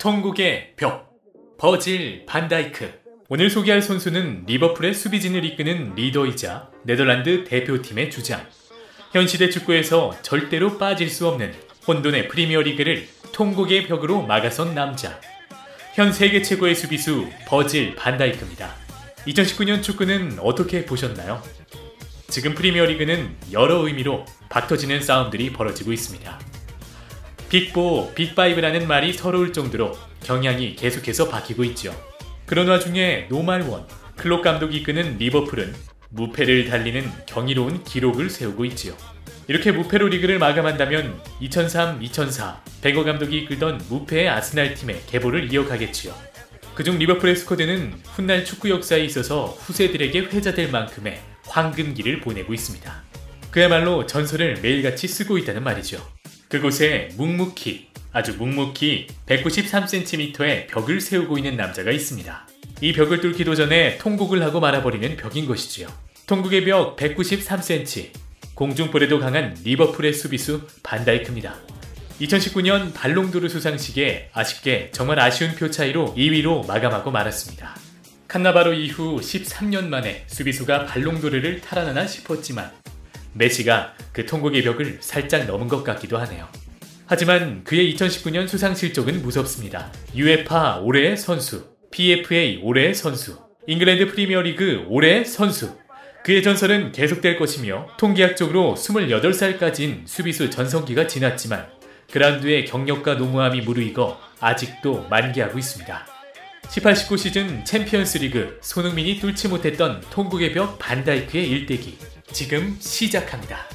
통곡의 벽, 버질 반다이크. 오늘 소개할 선수는 리버풀의 수비진을 이끄는 리더이자 네덜란드 대표팀의 주장. 현 시대 축구에서 절대로 빠질 수 없는 혼돈의 프리미어리그를 통곡의 벽으로 막아선 남자. 현 세계 최고의 수비수 버질 반다이크입니다. 2019년 축구는 어떻게 보셨나요? 지금 프리미어리그는 여러 의미로 박터지는 싸움들이 벌어지고 있습니다. 빅4, 빅5라는 말이 서러울 정도로 경향이 계속해서 바뀌고 있죠. 그런 와중에 노말원, 클롭 감독이 이끄는 리버풀은 무패를 달리는 경이로운 기록을 세우고 있지요. 이렇게 무패로 리그를 마감한다면 2003-2004 벵거 감독이 이끌던 무패의 아스날 팀의 계보를 이어가겠지요. 그중 리버풀의 스쿼드는 훗날 축구 역사에 있어서 후세들에게 회자될 만큼의 황금기를 보내고 있습니다. 그야말로 전설을 매일같이 쓰고 있다는 말이죠. 그곳에 아주 묵묵히 193cm의 벽을 세우고 있는 남자가 있습니다. 이 벽을 뚫기도 전에 통곡을 하고 말아버리는 벽인 것이지요. 통곡의 벽 193cm, 공중볼에도 강한 리버풀의 수비수 반다이크입니다. 2019년 발롱도르 수상식에 아쉽게 정말 아쉬운 표 차이로 2위로 마감하고 말았습니다. 칸나바로 이후 13년 만에 수비수가 발롱도르를 탈환하나 싶었지만 메시가 그 통곡의 벽을 살짝 넘은 것 같기도 하네요. 하지만 그의 2019년 수상 실적은 무섭습니다. UEFA 올해의 선수, PFA 올해의 선수, 잉글랜드 프리미어리그 올해의 선수. 그의 전설은 계속될 것이며 통계학적으로 28살까지인 수비수 전성기가 지났지만 그라운드의 경력과 노무함이 무르익어 아직도 만개하고 있습니다. 18-19 시즌 챔피언스 리그 손흥민이 뚫지 못했던 통곡의 벽 반다이크의 일대기 지금 시작합니다.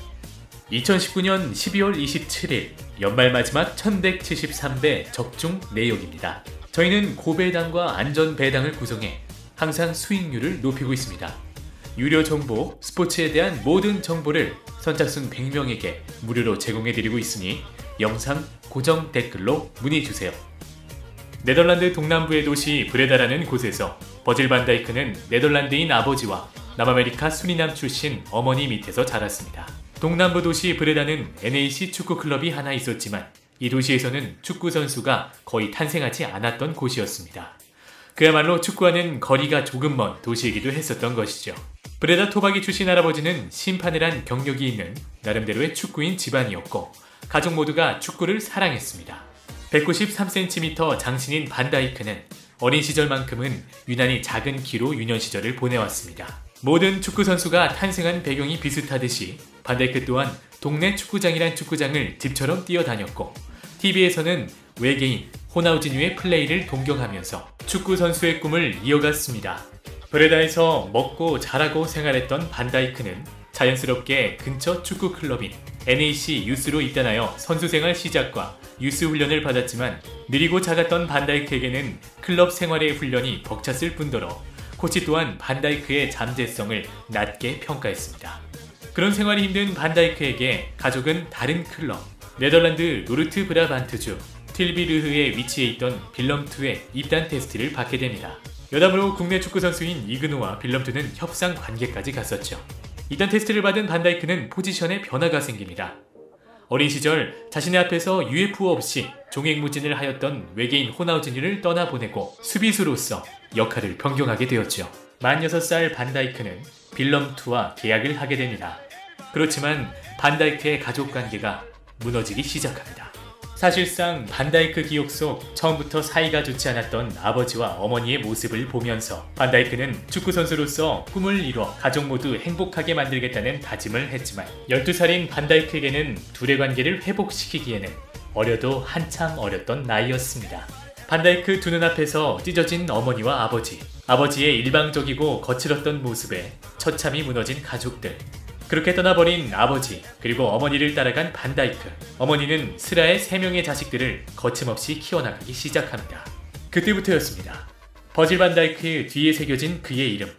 2019년 12월 27일 연말 마지막 1173배 적중 내역입니다. 저희는 고배당과 안전배당을 구성해 항상 수익률을 높이고 있습니다. 유료 정보, 스포츠에 대한 모든 정보를 선착순 100명에게 무료로 제공해드리고 있으니 영상 고정 댓글로 문의주세요. 네덜란드 동남부의 도시 브레다라는 곳에서 버질 반다이크는 네덜란드인 아버지와 남아메리카 수리남 출신 어머니 밑에서 자랐습니다. 동남부 도시 브레다는 NAC 축구클럽이 하나 있었지만 이 도시에서는 축구 선수가 거의 탄생하지 않았던 곳이었습니다. 그야말로 축구와는 거리가 조금 먼 도시이기도 했었던 것이죠. 브레다 토박이 출신 할아버지는 심판을 한 경력이 있는 나름대로의 축구인 집안이었고 가족 모두가 축구를 사랑했습니다. 193cm 장신인 반다이크는 어린 시절만큼은 유난히 작은 키로 유년 시절을 보내왔습니다. 모든 축구 선수가 탄생한 배경이 비슷하듯이 반다이크 또한 동네 축구장이란 축구장을 집처럼 뛰어다녔고 TV에서는 외계인 호나우지뉴의 플레이를 동경하면서 축구 선수의 꿈을 이어갔습니다. 브레다에서 먹고 자라고 생활했던 반다이크는 자연스럽게 근처 축구 클럽인 NAC 유스로 입단하여 선수 생활 시작과 유스 훈련을 받았지만 느리고 작았던 반다이크에게는 클럽 생활의 훈련이 벅찼을 뿐더러 코치 또한 반다이크의 잠재성을 낮게 평가했습니다. 그런 생활이 힘든 반다이크에게 가족은 다른 클럽, 네덜란드 노르트 브라반트주 틸비르흐에 위치해 있던 빌럼투의 입단 테스트를 받게 됩니다. 여담으로 국내 축구 선수인 이그노와 빌럼투는 협상 관계까지 갔었죠. 입단 테스트를 받은 반다이크는 포지션에 변화가 생깁니다. 어린 시절 자신의 앞에서 UFO 없이 종횡무진을 하였던 외계인 호나우지뉴를 떠나보내고 수비수로서 역할을 변경하게 되었죠. 만 6살 반다이크는 빌럼투와 계약을 하게 됩니다. 그렇지만 반다이크의 가족관계가 무너지기 시작합니다. 사실상 반다이크 기억 속 처음부터 사이가 좋지 않았던 아버지와 어머니의 모습을 보면서 반다이크는 축구선수로서 꿈을 이뤄 가족 모두 행복하게 만들겠다는 다짐을 했지만 12살인 반다이크에게는 둘의 관계를 회복시키기에는 어려도 한참 어렸던 나이였습니다. 반다이크 두 눈앞에서 찢어진 어머니와 아버지의 일방적이고 거칠었던 모습에 처참히 무너진 가족들, 그렇게 떠나버린 아버지 그리고 어머니를 따라간 반다이크. 어머니는 스라의 3명의 자식들을 거침없이 키워나가기 시작합니다. 그때부터였습니다. 버질 반다이크 뒤에 새겨진 그의 이름,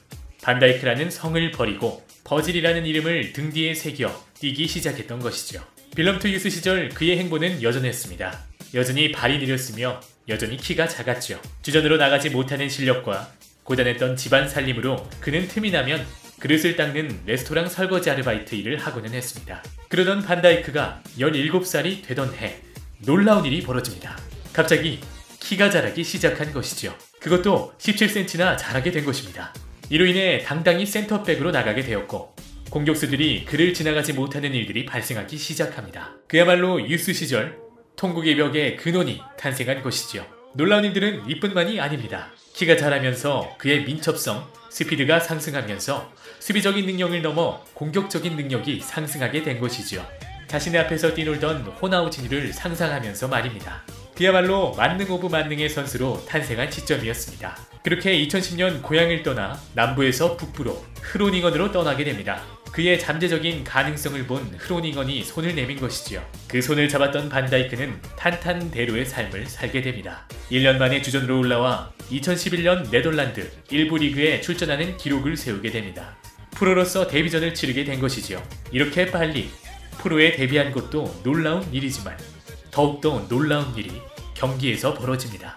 반다이크라는 성을 버리고 버질이라는 이름을 등 뒤에 새겨 뛰기 시작했던 것이죠. 빌럼투 유스 시절 그의 행보는 여전했습니다. 여전히 발이 느렸으며 여전히 키가 작았죠. 주전으로 나가지 못하는 실력과 고단했던 집안 살림으로 그는 틈이 나면 그릇을 닦는 레스토랑 설거지 아르바이트 일을 하고는 했습니다. 그러던 반다이크가 17살이 되던 해 놀라운 일이 벌어집니다. 갑자기 키가 자라기 시작한 것이죠. 그것도 17cm나 자라게 된 것입니다. 이로 인해 당당히 센터백으로 나가게 되었고 공격수들이 그를 지나가지 못하는 일들이 발생하기 시작합니다. 그야말로 유스 시절 통곡의 벽에 근원이 탄생한 것이죠. 놀라운 일들은 이뿐만이 아닙니다. 키가 자라면서 그의 민첩성, 스피드가 상승하면서 수비적인 능력을 넘어 공격적인 능력이 상승하게 된 것이죠. 자신의 앞에서 뛰놀던 호나우지니를 상상하면서 말입니다. 그야말로 만능 오브 만능의 선수로 탄생한 시점이었습니다. 그렇게 2010년 고향을 떠나 남부에서 북부로 흐로닝언으로 떠나게 됩니다. 그의 잠재적인 가능성을 본 흐로닝언이 손을 내민 것이지요. 그 손을 잡았던 반다이크는 탄탄대로의 삶을 살게 됩니다. 1년 만에 주전으로 올라와 2011년 네덜란드 1부 리그에 출전하는 기록을 세우게 됩니다. 프로로서 데뷔전을 치르게 된 것이지요. 이렇게 빨리 프로에 데뷔한 것도 놀라운 일이지만 더욱더 놀라운 일이 경기에서 벌어집니다.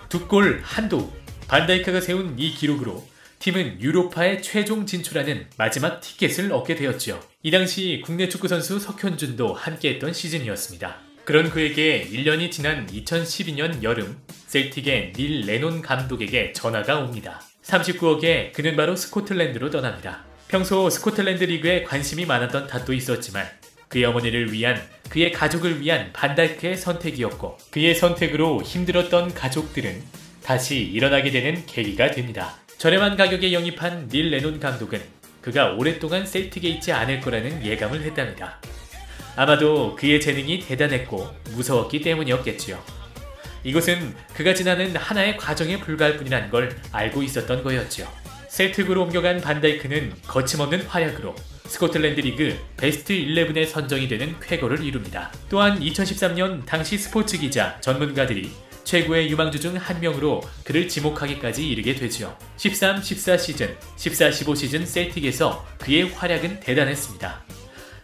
2골 1도움, 반다이크가 세운 이 기록으로 팀은 유로파에 최종 진출하는 마지막 티켓을 얻게 되었죠. 이 당시 국내 축구선수 석현준도 함께했던 시즌이었습니다. 그런 그에게 1년이 지난 2012년 여름 셀틱의 닐 레논 감독에게 전화가 옵니다. 39억에 그는 바로 스코틀랜드로 떠납니다. 평소 스코틀랜드 리그에 관심이 많았던 탓도 있었지만 그의 어머니를 위한, 그의 가족을 위한 반다이크의 선택이었고 그의 선택으로 힘들었던 가족들은 다시 일어나게 되는 계기가 됩니다. 저렴한 가격에 영입한 닐 레논 감독은 그가 오랫동안 셀틱에 있지 않을 거라는 예감을 했답니다. 아마도 그의 재능이 대단했고 무서웠기 때문이었겠지요. 이것은 그가 지나는 하나의 과정에 불과할 뿐이란 걸 알고 있었던 거였죠. 셀틱으로 옮겨간 반다이크는 거침없는 활약으로 스코틀랜드 리그 베스트 11에 선정이 되는 쾌거를 이룹니다. 또한 2013년 당시 스포츠 기자 전문가들이 최고의 유망주 중 한 명으로 그를 지목하기까지 이르게 되죠. 13-14 시즌, 14-15 시즌 셀틱에서 그의 활약은 대단했습니다.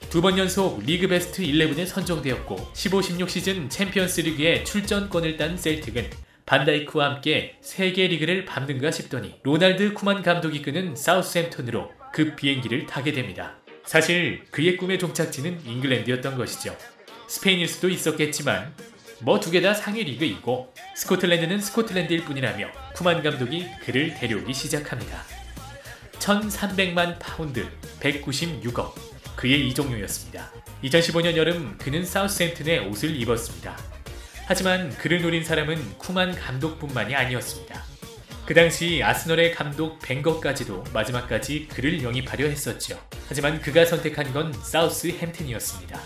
2번 연속 리그 베스트 11에 선정되었고 15-16 시즌 챔피언스 리그에 출전권을 딴 셀틱은 반다이크와 함께 세계 리그를 밟는가 싶더니 로날드 쿠만 감독이 끄는 사우스햄튼으로 그 비행기를 타게 됩니다. 사실 그의 꿈의 종착지는 잉글랜드였던 것이죠. 스페인일 수도 있었겠지만 뭐 두 개 다 상위 리그이고 스코틀랜드는 스코틀랜드일 뿐이라며 쿠만 감독이 그를 데려오기 시작합니다. 1300만 파운드, 196억, 그의 이적료였습니다. 2015년 여름 그는 사우스햄튼의 옷을 입었습니다. 하지만 그를 노린 사람은 쿠만 감독뿐만이 아니었습니다. 그 당시 아스널의 감독 벵거까지도 마지막까지 그를 영입하려 했었죠. 하지만 그가 선택한 건 사우스햄튼이었습니다.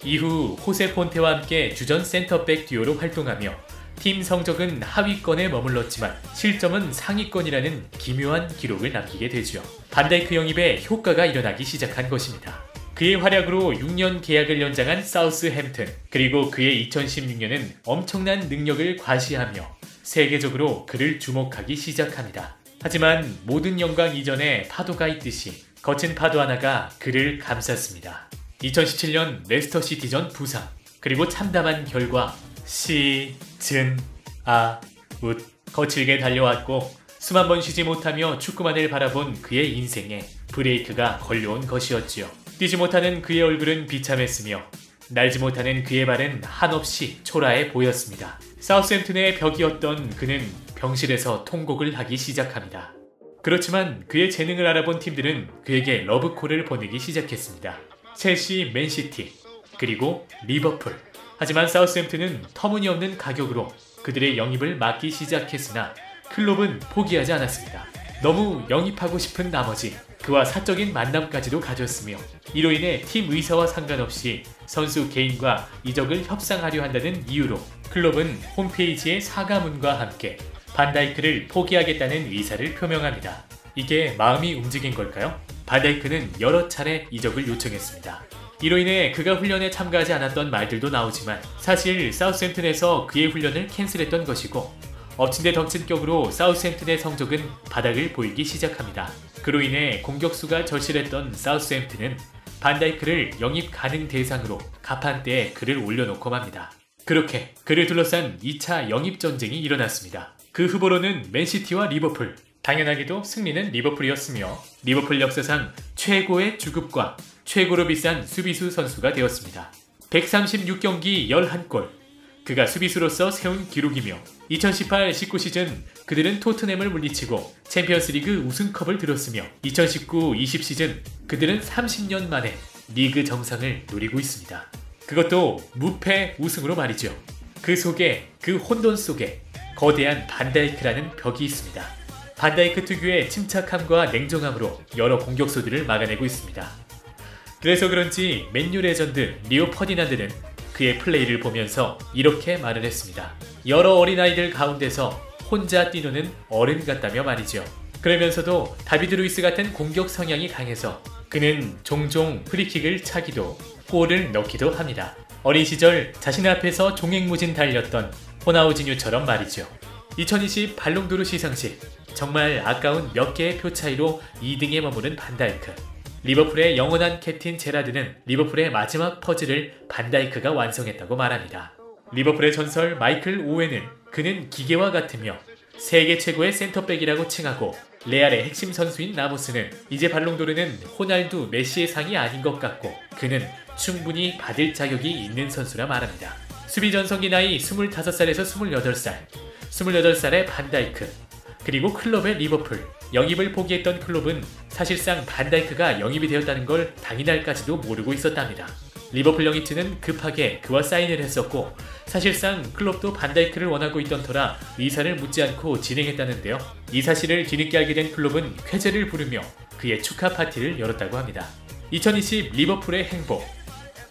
이후 호세 폰테와 함께 주전 센터백 듀오로 활동하며 팀 성적은 하위권에 머물렀지만 실점은 상위권이라는 기묘한 기록을 남기게 되죠. 반다이크 영입에 효과가 일어나기 시작한 것입니다. 그의 활약으로 6년 계약을 연장한 사우스햄튼, 그리고 그의 2016년은 엄청난 능력을 과시하며 세계적으로 그를 주목하기 시작합니다. 하지만 모든 영광 이전에 파도가 있듯이 거친 파도 하나가 그를 감쌌습니다. 2017년 레스터 시티전 부상, 그리고 참담한 결과 시즌 아웃. 거칠게 달려왔고 수만 번 쉬지 못하며 축구만을 바라본 그의 인생에 브레이크가 걸려온 것이었지요. 뛰지 못하는 그의 얼굴은 비참했으며 날지 못하는 그의 발은 한없이 초라해 보였습니다. 사우스햄튼의 벽이었던 그는 병실에서 통곡을 하기 시작합니다. 그렇지만 그의 재능을 알아본 팀들은 그에게 러브콜을 보내기 시작했습니다. 첼시, 맨시티, 그리고 리버풀. 하지만 사우스햄튼은 터무니없는 가격으로 그들의 영입을 막기 시작했으나 클롭은 포기하지 않았습니다. 너무 영입하고 싶은 나머지 그와 사적인 만남까지도 가졌으며 이로 인해 팀 의사와 상관없이 선수 개인과 이적을 협상하려 한다는 이유로 클롭은 홈페이지에 사과문과 함께 반다이크를 포기하겠다는 의사를 표명합니다. 이게 마음이 움직인 걸까요? 반다이크는 여러 차례 이적을 요청했습니다. 이로 인해 그가 훈련에 참가하지 않았던 말들도 나오지만 사실 사우스햄튼에서 그의 훈련을 캔슬했던 것이고 엎친 데 덮친 격으로 사우스햄튼의 성적은 바닥을 보이기 시작합니다. 그로 인해 공격수가 절실했던 사우스햄튼은 반다이크를 영입 가능 대상으로 가판대에 그를 올려놓고 맙니다. 그렇게 그를 둘러싼 2차 영입 전쟁이 일어났습니다. 그 후보로는 맨시티와 리버풀, 당연하게도 승리는 리버풀이었으며 리버풀 역사상 최고의 주급과 최고로 비싼 수비수 선수가 되었습니다. 136경기 11골, 그가 수비수로서 세운 기록이며 2018-19 시즌 그들은 토트넘을 물리치고 챔피언스리그 우승컵을 들었으며 2019-20 시즌 그들은 30년 만에 리그 정상을 노리고 있습니다. 그것도 무패 우승으로 말이죠. 그 속에, 그 혼돈 속에 거대한 반다이크라는 벽이 있습니다. 반다이크 특유의 침착함과 냉정함으로 여러 공격수들을 막아내고 있습니다. 그래서 그런지 맨유 레전드 리오 퍼디난드는 그의 플레이를 보면서 이렇게 말을 했습니다. 여러 어린아이들 가운데서 혼자 뛰노는 어른 같다며 말이죠. 그러면서도 다비드 루이스 같은 공격 성향이 강해서 그는 종종 프리킥을 차기도 골을 넣기도 합니다. 어린 시절 자신 앞에서 종횡무진 달렸던 호나우지뉴처럼 말이죠. 2020 발롱도르 시상식, 정말 아까운 몇 개의 표 차이로 2등에 머무른 반다이크. 리버풀의 영원한 캡틴 제라드는 리버풀의 마지막 퍼즐을 반다이크가 완성했다고 말합니다. 리버풀의 전설 마이클 오웬은 그는 기계와 같으며 세계 최고의 센터백이라고 칭하고, 레알의 핵심 선수인 라모스는 이제 발롱도르는 호날두, 메시의 상이 아닌 것 같고 그는 충분히 받을 자격이 있는 선수라 말합니다. 수비 전성기 나이 25살에서 28살, 28살의 반다이크, 그리고 클럽의 리버풀. 영입을 포기했던 클럽은 사실상 반다이크가 영입이 되었다는 걸 당일날까지도 모르고 있었답니다. 리버풀 영입진은 급하게 그와 사인을 했었고, 사실상 클럽도 반다이크를 원하고 있던 터라 의사를 묻지 않고 진행했다는데요. 이 사실을 뒤늦게 알게 된 클럽은 쾌재를 부르며 그의 축하 파티를 열었다고 합니다. 2020 리버풀의 행복,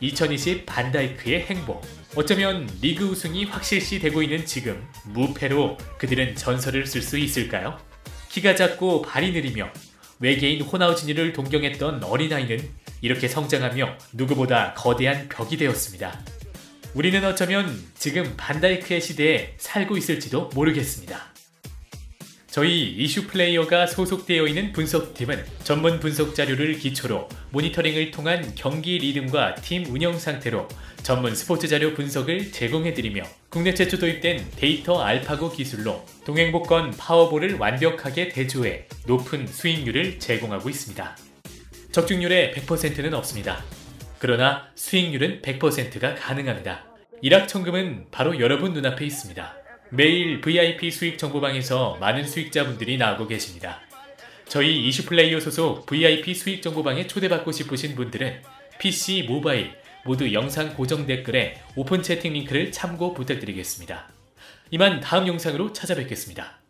2020 반다이크의 행복. 어쩌면 리그 우승이 확실시 되고 있는 지금 무패로 그들은 전설을 쓸 수 있을까요? 키가 작고 발이 느리며 외계인 호나우지니를 동경했던 어린아이는 이렇게 성장하며 누구보다 거대한 벽이 되었습니다. 우리는 어쩌면 지금 반다이크의 시대에 살고 있을지도 모르겠습니다. 저희 이슈 플레이어가 소속되어 있는 분석팀은 전문 분석 자료를 기초로 모니터링을 통한 경기 리듬과 팀 운영 상태로 전문 스포츠 자료 분석을 제공해드리며 국내 최초 도입된 데이터 알파고 기술로 동행복권 파워볼을 완벽하게 대조해 높은 수익률을 제공하고 있습니다. 적중률의 100%는 없습니다. 그러나 수익률은 100%가 가능합니다. 일확천금은 바로 여러분 눈앞에 있습니다. 매일 VIP 수익 정보방에서 많은 수익자분들이 나오고 계십니다. 저희 이슈플레이어 소속 VIP 수익 정보방에 초대받고 싶으신 분들은 PC, 모바일 모두 영상 고정 댓글에 오픈 채팅 링크를 참고 부탁드리겠습니다. 이만 다음 영상으로 찾아뵙겠습니다.